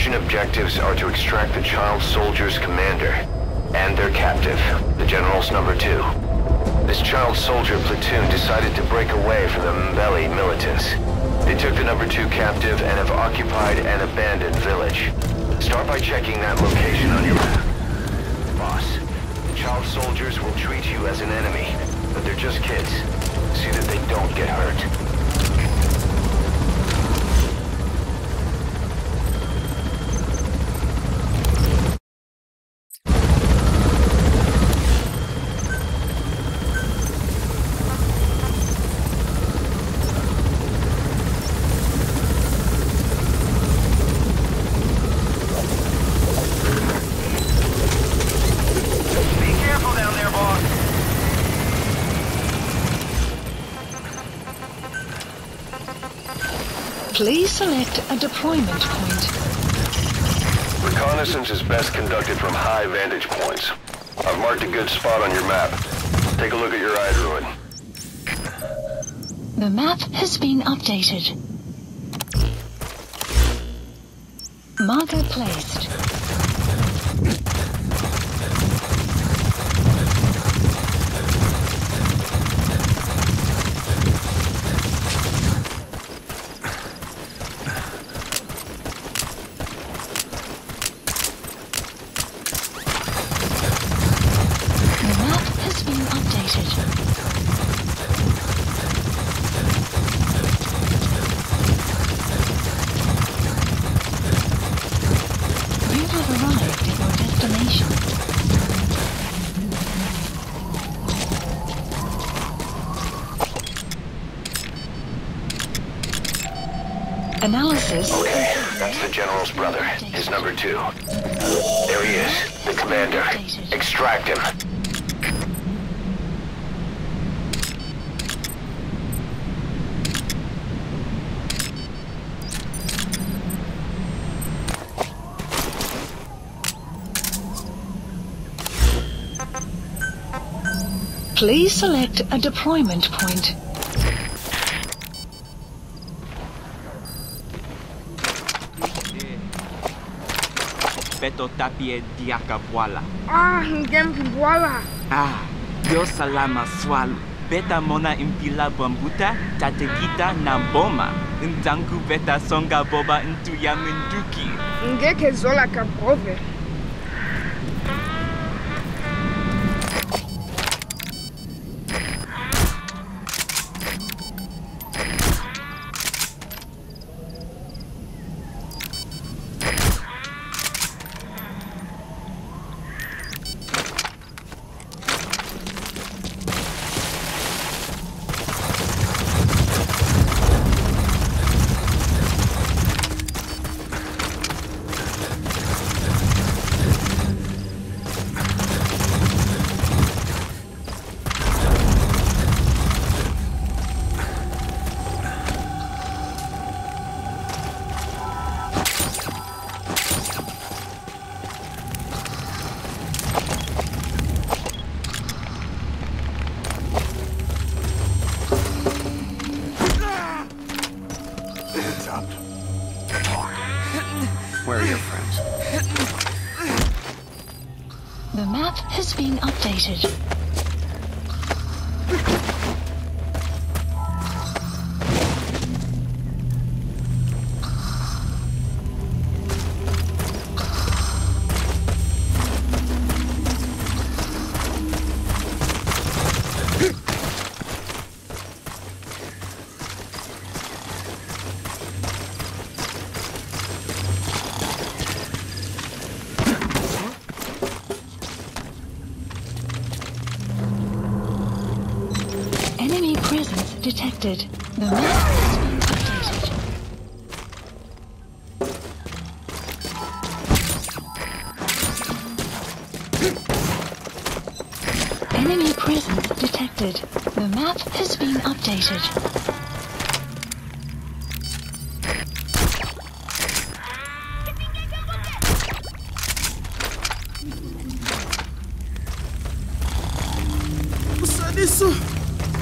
Mission objectives are to extract the child soldier's commander and their captive, the General's number 2. This child soldier platoon decided to break away from the Mbeli militants. They took the number 2 captive and have occupied an abandoned village. Start by checking that location on your map. Boss, the child soldiers will treat you as an enemy, but they're just kids. See that they don't get hurt. Please select a deployment point. Reconnaissance is best conducted from high vantage points. I've marked a good spot on your map. Take a look at your eye druid. The map has been updated. Marker placed. Analysis. Okay, that's the General's brother, his number 2. There he is, the commander. Extract him. Please select a deployment point. Beto tapie diaka voila. Ngem voila. Yo salama swal. Beta mona impila bambuta, tatekita na boma. Ndangu beta songa boba into yaminduki. Ngeke zola kaprove. Where are your friends? The map has been updated. Enemy presence detected. The map has been updated. Enemy presence detected. The map has been updated.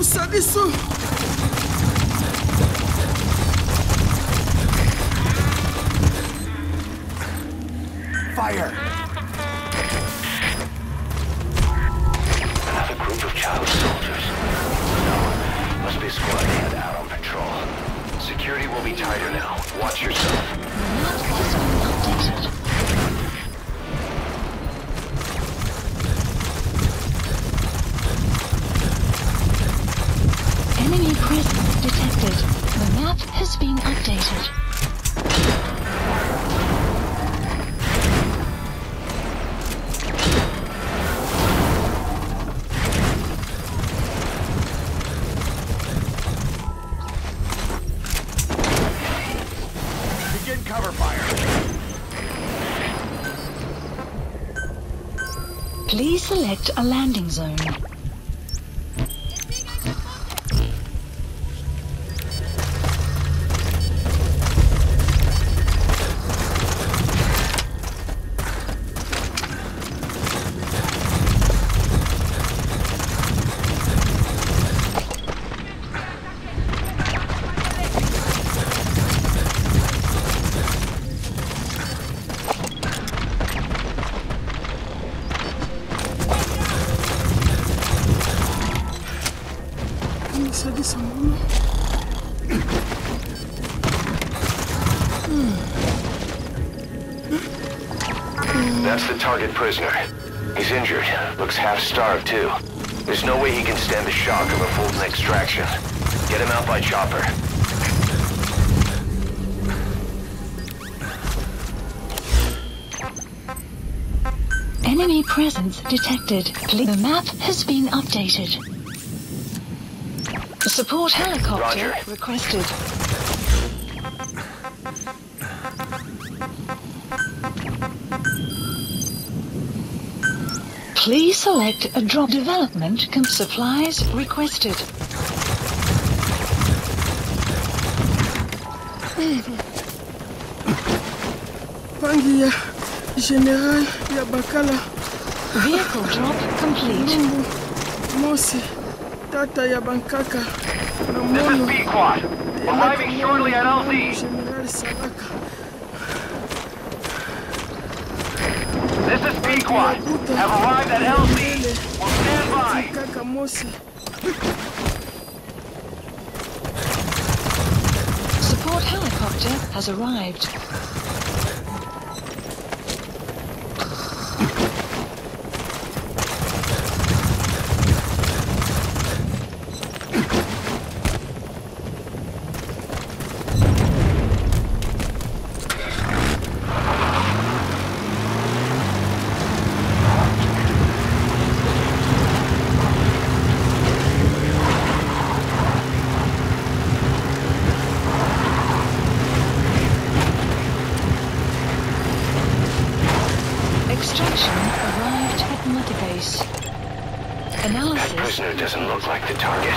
Usa disso! fire! Another group of child soldiers. No, must be a squad they had out on patrol. Security will be tighter now. Watch yourself. Map has been updated. Enemy presence detected. The map has been updated. Begin cover fire. Please select a landing zone. That's the target prisoner. He's injured. Looks half-starved, too. There's no way he can stand the shock of a Fulton extraction. Get him out by chopper. Enemy presence detected. The map has been updated. Support helicopter Roger. requested. Please select a drop development. Supplies requested. Pangi ya General ya Bakala. Vehicle drop complete. Lumbu, Mosi, Tata ya Bankaka. Na This is Mono. B Quad. Arriving shortly at LZ. General Salaka. This is B Quad. Have arrived at LZ. Will stand by. Kaka Mosi. Support helicopter has arrived. Extraction arrived at Mother Base. That Analysis. prisoner doesn't look like the target.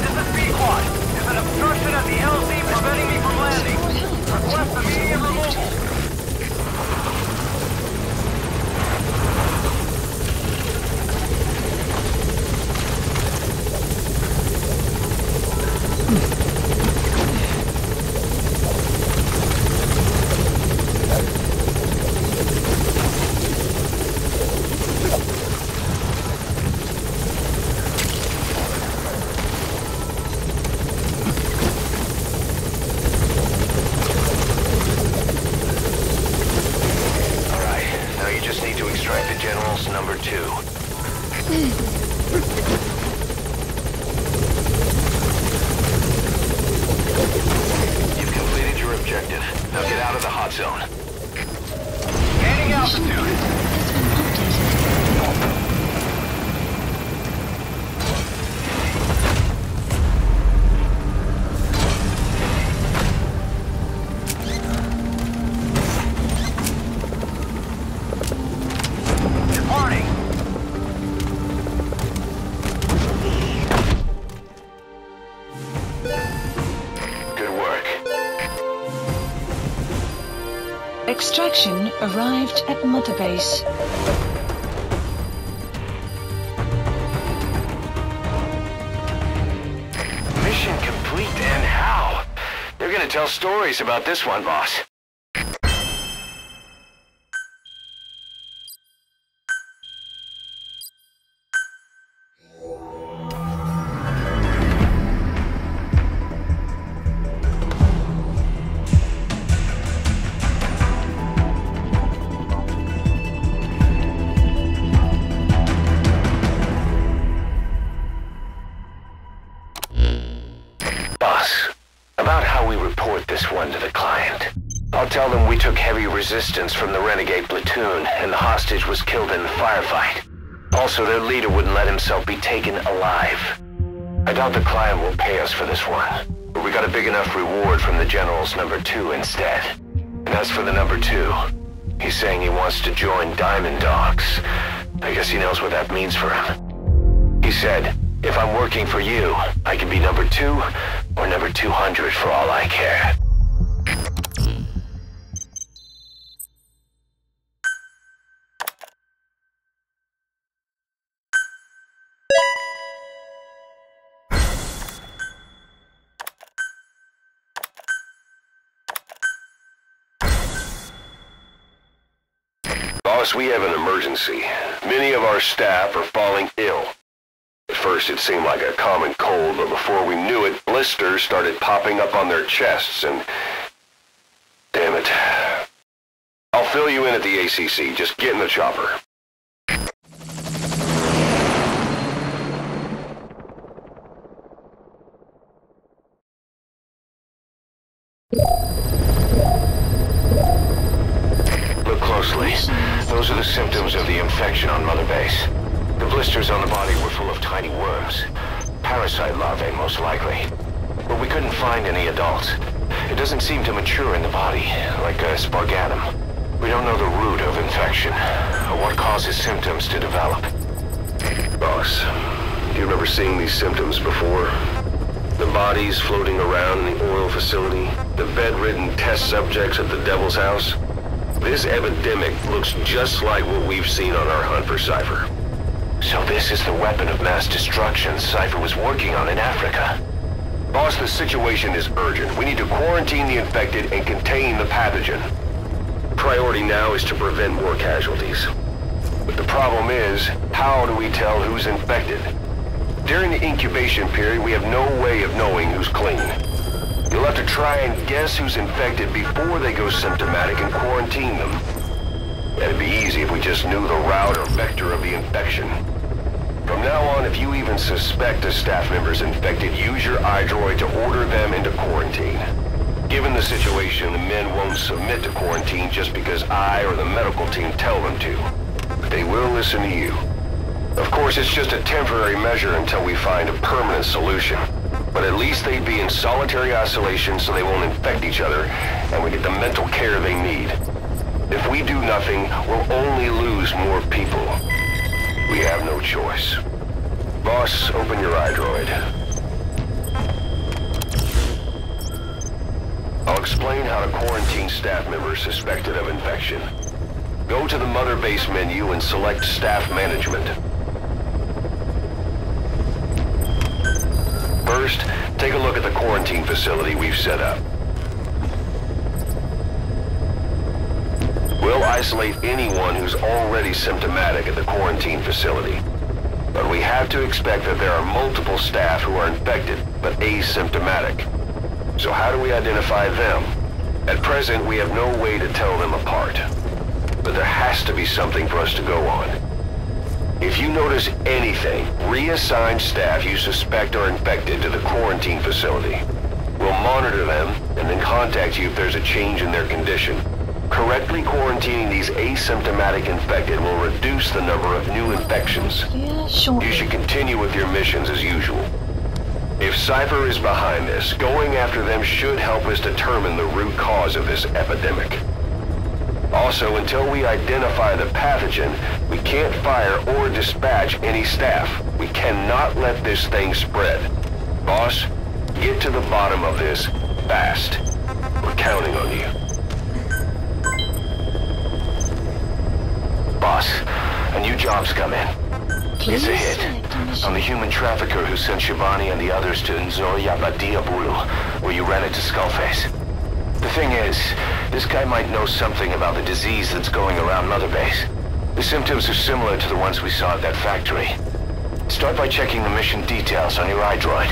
This is B Quad. There's an obstruction at the LZ preventing me from landing. Request immediate removal. Alright, now you just need to extract the General's number 2. You've completed your objective. Now get out of the hot zone. Gaining Mission altitude. has been updated. Extraction arrived at Mother Base. Mission complete, and how? They're gonna tell stories about this one, boss. I'll tell them we took heavy resistance from the renegade platoon, and the hostage was killed in the firefight. Also, their leader wouldn't let himself be taken alive. I doubt the client will pay us for this one, but we got a big enough reward from the General's number 2 instead. And as for the number 2, he's saying he wants to join Diamond Dogs. I guess he knows what that means for him. He said, if I'm working for you, I can be number 2 or number 200 for all I care. Boss, we have an emergency. Many of our staff are falling ill. At first it seemed like a common cold, but before we knew it, blisters started popping up on their chests and... Damn it. I'll fill you in at the ACC. Just get in the chopper. Look closely. Those are the symptoms of the infection on Mother Base. The blisters on the body were full of tiny worms. Parasite larvae, most likely. But we couldn't find any adults. It doesn't seem to mature in the body, like a spargatum. We don't know the root of infection, or what causes symptoms to develop. Boss, do you remember seeing these symptoms before? The bodies floating around in the oil facility, the bedridden test subjects at the Devil's House. This epidemic looks just like what we've seen on our hunt for Cypher. So this is the weapon of mass destruction Cypher was working on in Africa. Boss, the situation is urgent. We need to quarantine the infected and contain the pathogen. Priority now is to prevent more casualties. But the problem is, how do we tell who's infected? During the incubation period, we have no way of knowing who's clean. You'll have to try and guess who's infected before they go symptomatic and quarantine them. That'd be easy if we just knew the route or vector of the infection. From now on, if you even suspect a staff member's infected, use your iDroid to order them into quarantine. Given the situation, the men won't submit to quarantine just because I or the medical team tell them to. But they will listen to you. Of course, it's just a temporary measure until we find a permanent solution. But at least they'd be in solitary isolation so they won't infect each other, and we get the mental care they need. If we do nothing, we'll only lose more people. We have no choice. Boss, open your iDroid. I'll explain how to quarantine staff members suspected of infection. Go to the Mother Base menu and select Staff Management. First, take a look at the quarantine facility we've set up. We'll isolate anyone who's already symptomatic at the quarantine facility. But we have to expect that there are multiple staff who are infected, but asymptomatic. So how do we identify them? At present, we have no way to tell them apart. But there has to be something for us to go on. If you notice anything, reassign staff you suspect are infected to the quarantine facility. We'll monitor them and then contact you if there's a change in their condition. Correctly quarantining these asymptomatic infected will reduce the number of new infections. You should continue with your missions as usual. If Cypher is behind this, going after them should help us determine the root cause of this epidemic. Also, until we identify the pathogen, we can't fire or dispatch any staff. We cannot let this thing spread. Boss, get to the bottom of this fast. We're counting on you. jobs come in. It's a hit. I'm the human trafficker who sent Shivani and the others to Nzoya Badia Bulu, where you ran into Skullface. The thing is, this guy might know something about the disease that's going around Mother Base. The symptoms are similar to the ones we saw at that factory. Start by checking the mission details on your iDroid.